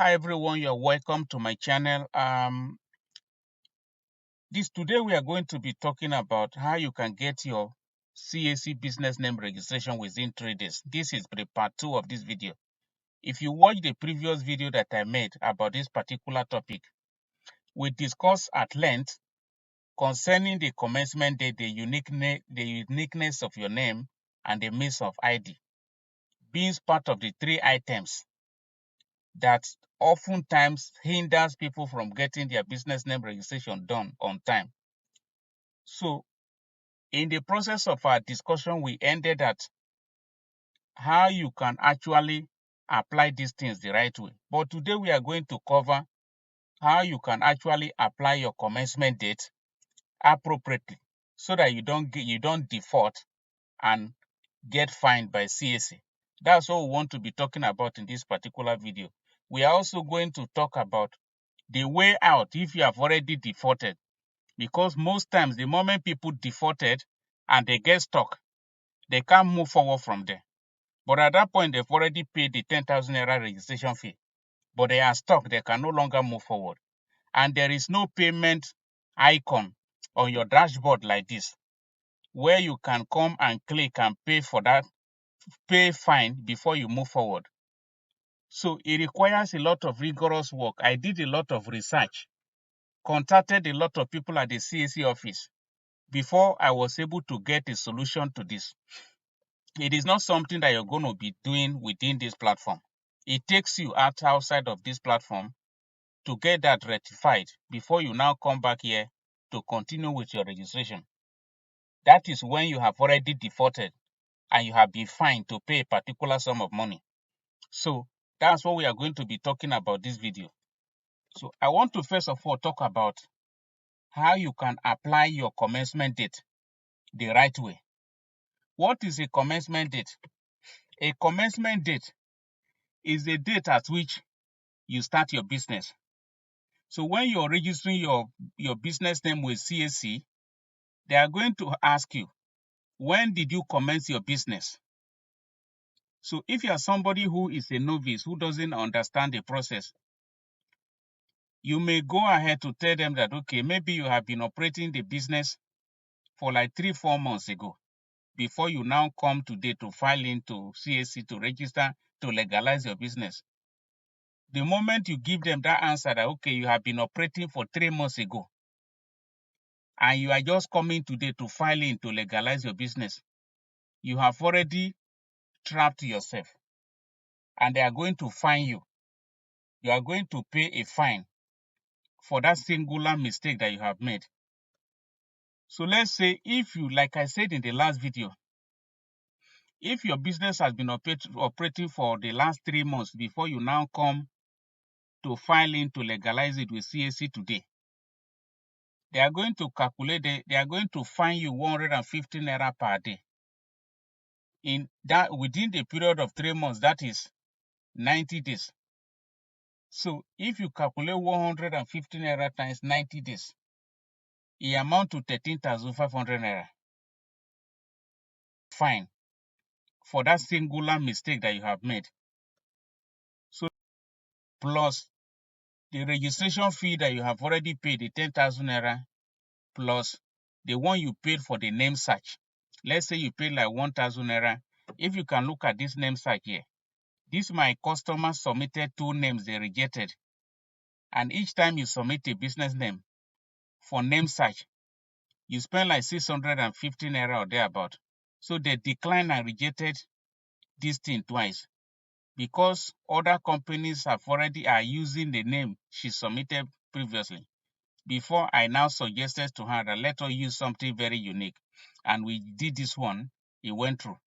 Hi everyone, you're welcome to my channel. Today we are going to be talking about how you can get your CAC business name registration within 3 days. This is the part 2 of this video. If you watch the previous video that I made about this particular topic, we discussed at length concerning the commencement date, the uniqueness of your name, and the means of ID, being part of the 3 items that oftentimes hinders people from getting their business name registration done on time. So in the process of our discussion, we ended at how you can actually apply these things the right way. But today we are going to cover how you can actually apply your commencement date appropriately so that you don't default and get fined by CAC. That's what we want to be talking about in this particular video. We are also going to talk about the way out if you have already defaulted, because most times the moment people defaulted and they get stuck, they can't move forward from there. But at that point, they've already paid the 10,000 naira registration fee, but they are stuck. They can no longer move forward. And there is no payment icon on your dashboard like this, where you can come and click and pay for that, pay fine before you move forward. So it requires a lot of rigorous work. I did a lot of research, contacted a lot of people at the CAC office before I was able to get a solution to this. It is not something that you're going to be doing within this platform. It takes you outside of this platform to get that rectified before you now come back here to continue with your registration. That is when you have already defaulted and you have been fined to pay a particular sum of money. So that's what we are going to be talking about this video. So I want to first of all talk about how you can apply your commencement date the right way. What is a commencement date? A commencement date is the date at which you start your business. So when you're registering your business name with CAC, they are going to ask you, when did you commence your business? So if you are somebody who is a novice, who doesn't understand the process, you may go ahead to tell them that, okay, maybe you have been operating the business for like 3-4 months ago, before you now come today to file into CAC to register, to legalize your business. The moment you give them that answer that, okay, you have been operating for 3 months ago, and you are just coming today to file in to legalize your business, you have already trapped yourself, and they are going to fine you. You are going to pay a fine for that singular mistake that you have made. So let's say if you, like I said in the last video, if your business has been operating for the last 3 months before you now come to file in to legalize it with CAC today, they are going to calculate, they are going to fine you 150 naira per day. In that, within the period of 3 months, that is 90 days. So if you calculate 150 naira times 90 days, it amounts to 13,500 naira. Fine for that singular mistake that you have made. So plus the registration fee that you have already paid, the 10,000 naira, plus the one you paid for the name search. Let's say you paid like 1,000 naira. If you can look at this name search here, this my customer submitted 2 names they rejected. And each time you submit a business name for name search, you spend like 650 naira or thereabout. So they declined and rejected this thing twice, because other companies are using the name she submitted previously. Before I now suggested to her that let her use something very unique, and we did this one, it went through.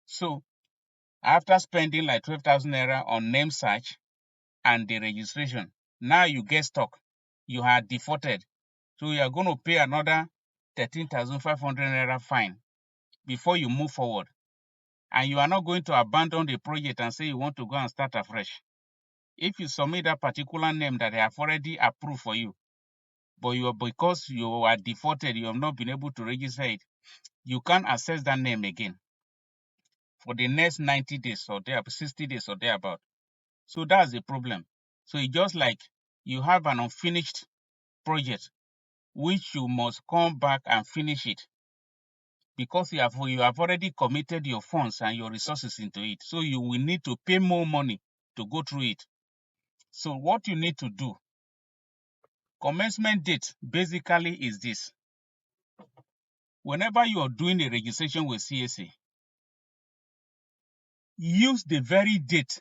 So after spending like 12,000 naira on name search and the registration, now you get stuck, you are defaulted, so you are going to pay another 13,500 naira fine before you move forward. And you are not going to abandon the project and say you want to go and start afresh. If you submit that particular name that they have already approved for you, but because you are defaulted, you have not been able to register it, you can't access that name again for the next 90 days or 60 days or thereabout. So that's the problem. So it's just like you have an unfinished project which you must come back and finish it, because you have already committed your funds and your resources into it. So you will need to pay more money to go through it. So what you need to do, commencement date basically is this. Whenever you are doing a registration with CAC, use the very date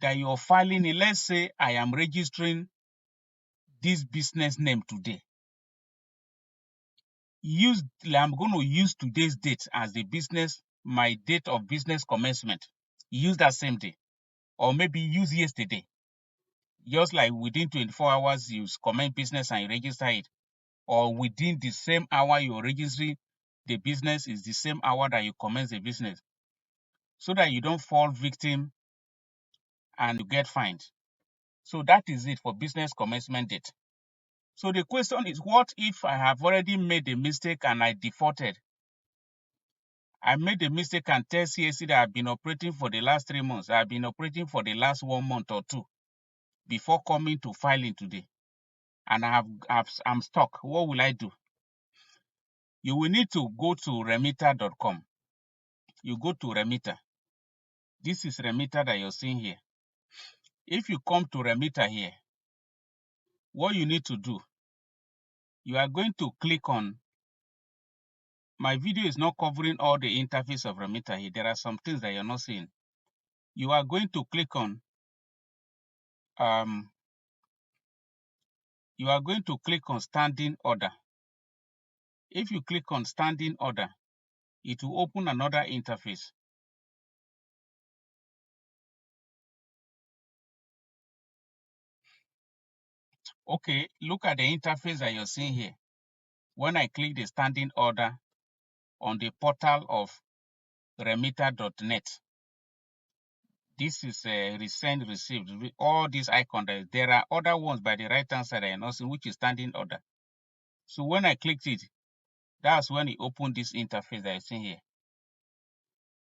that you're filing it. Let's say I am registering this business name today. I'm going to use today's date as my date of business commencement. Use that same day, or maybe use yesterday. Just like within 24 hours, you commence business and you register it, or within the same hour you're registering the business is the same hour that you commence the business, so that you don't fall victim and you get fined. So that is it for business commencement date. So the question is, what if I have already made a mistake and I defaulted? I made a mistake and tell CAC that I've been operating for the last 3 months. I've been operating for the last 1 month or 2 before coming to filing today. And I'm stuck. What will I do? You will need to go to remitter.com. You go to Remitter. This is Remitter that you're seeing here. If you come to Remitter here, what you need to do, you are going to click on, my video is not covering all the interface of Remitter here. There are some things that you're not seeing. You are going to click on, standing order. If you click on standing order, it will open another interface. Okay, look at the interface that you're seeing here. When I click the standing order on the portal of remitter.net, this is a resend received. All these icons, there are other ones by the right hand side I know, which is standing order. So when I clicked it, that's when it opened this interface that you're seeing here.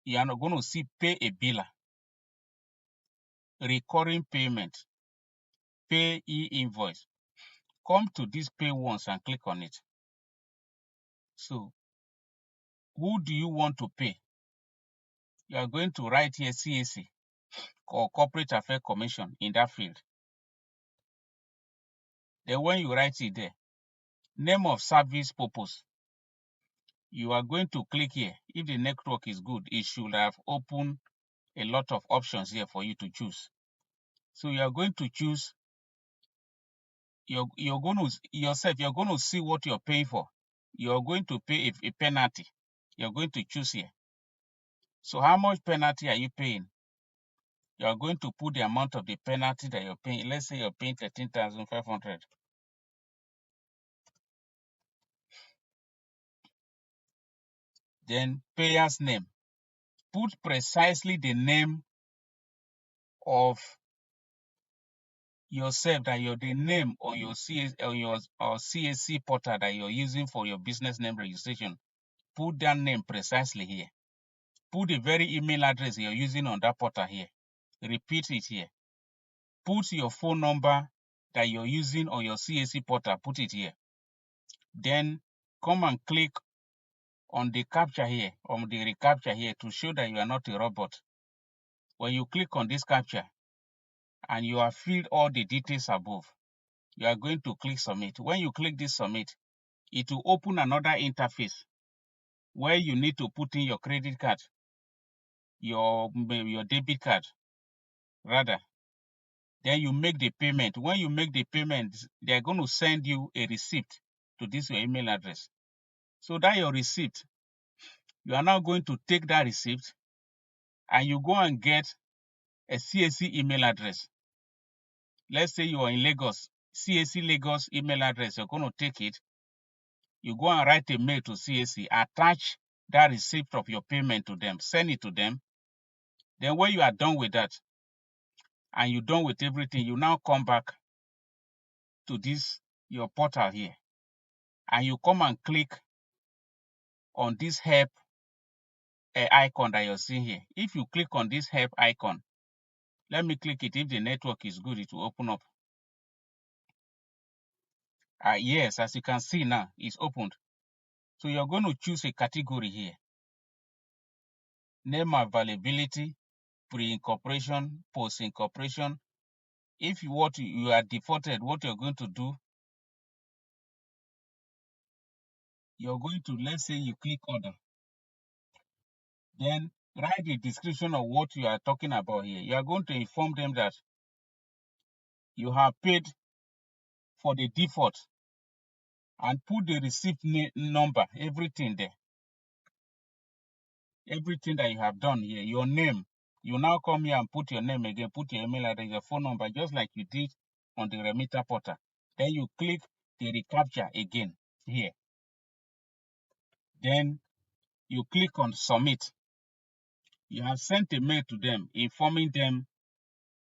You are not going to see pay a biller, recurring payment, pay e-invoice. Come to this pay once and click on it. So who do you want to pay? You are going to write here CAC or Corporate Affairs Commission in that field. Then when you write it there, name of service purpose, you are going to click here. If the network is good, it should have opened a lot of options here for you to choose. So you are going to choose, you're going to see what you're paying for. You're going to pay a penalty. You're going to choose here. So how much penalty are you paying? You are going to put the amount of the penalty that you're paying. Let's say you're paying 13,500. Then payer's name. Put precisely the name of yourself, that you're the name or your CAC portal that you're using for your business name registration. Put that name precisely here. Put the very email address you're using on that portal here. Repeat it here. Put your phone number that you're using on your CAC portal. Put it here. Then come and click on the captcha here, on the reCAPTCHA here, to show that you are not a robot. When you click on this captcha and you have filled all the details above, you are going to click submit. When you click this submit, it will open another interface where you need to put in your credit card, your debit card, rather. Then you make the payment. When you make the payment, they are going to send you a receipt to this your email address. So that your receipt, you are now going to take that receipt and you go and get a CAC email address. Let's say you are in Lagos, CAC Lagos email address, you're going to take it. You go and write a mail to CAC, attach that receipt of your payment to them, send it to them. Then when you are done with that, and you're done with everything, you now come back to this, your portal here, and you come and click on this help icon that you're seeing here. If you click on this help icon, Let me click it. If the network is good, it will open up. Yes, as you can see now, it's opened. So you're going to choose a category here. Name availability, pre-incorporation, post-incorporation. If you are defaulted, what you're going to do, you're going to, let's say you click order. Then write the description of what you are talking about here. You are going to inform them that you have paid for the default and put the receipt number, everything there. Everything that you have done here, your name. You now come here and put your name again, put your email address, your phone number, just like you did on the remitter portal. Then you click the recapture again here. Then you click on submit. You have sent a mail to them informing them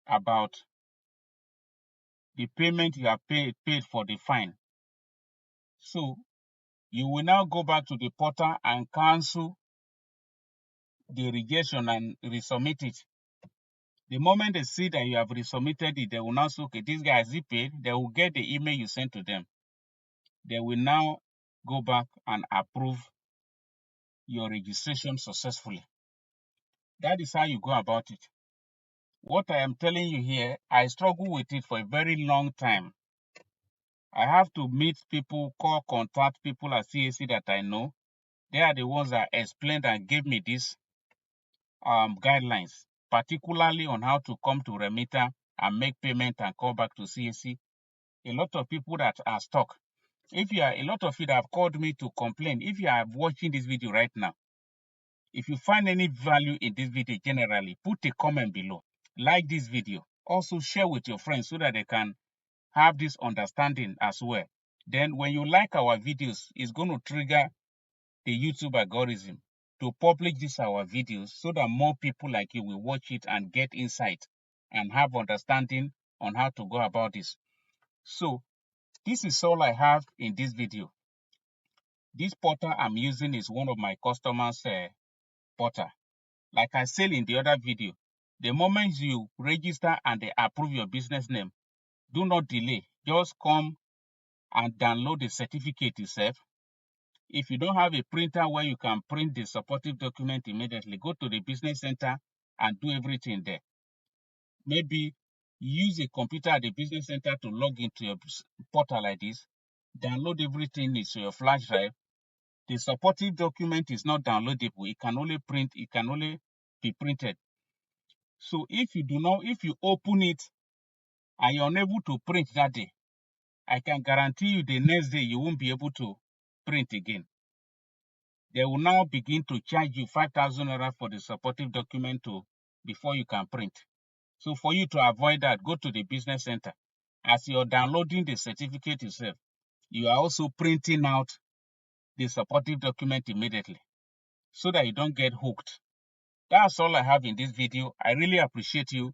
about the payment you have paid for the fine. So you will now go back to the portal and cancel the rejection and resubmit it. The moment they see that you have resubmitted it, they will now say, okay, this guy has he paid. They will get the email you sent to them. They will now go back and approve your registration successfully. That is how you go about it. What I am telling you here, I struggle with it for a very long time. I have to meet people, contact people at CAC that I know. They are the ones that explained and gave me these guidelines, particularly on how to come to remitter and make payment and call back to CAC. A lot of people that are stuck. If you are, a lot of you that have called me to complain, if you are watching this video right now, if you find any value in this video generally, put a comment below. Like this video. Also share with your friends so that they can have this understanding as well. Then when you like our videos, it's going to trigger the YouTube algorithm to publish these our videos so that more people like you will watch it and get insight and have understanding on how to go about this. So this is all I have in this video. This portal I'm using is one of my customers' portal. Like I said in the other video, the moment you register and they approve your business name, do not delay. Just come and download the certificate itself. If you don't have a printer where you can print the supportive document immediately, go to the business center and do everything there. Maybe use a computer at the business center to log into your portal like this. Download everything into your flash drive. The supportive document is not downloadable. It can only print, it can only be printed. So if you open it and you're unable to print that day, I can guarantee you the next day you won't be able to print again. They will now begin to charge you 5,000 naira for the supportive document before you can print. So for you to avoid that, go to the business center. As you're downloading the certificate yourself, you are also printing out the supportive document immediately so that you don't get hooked. That's all I have in this video. I really appreciate you.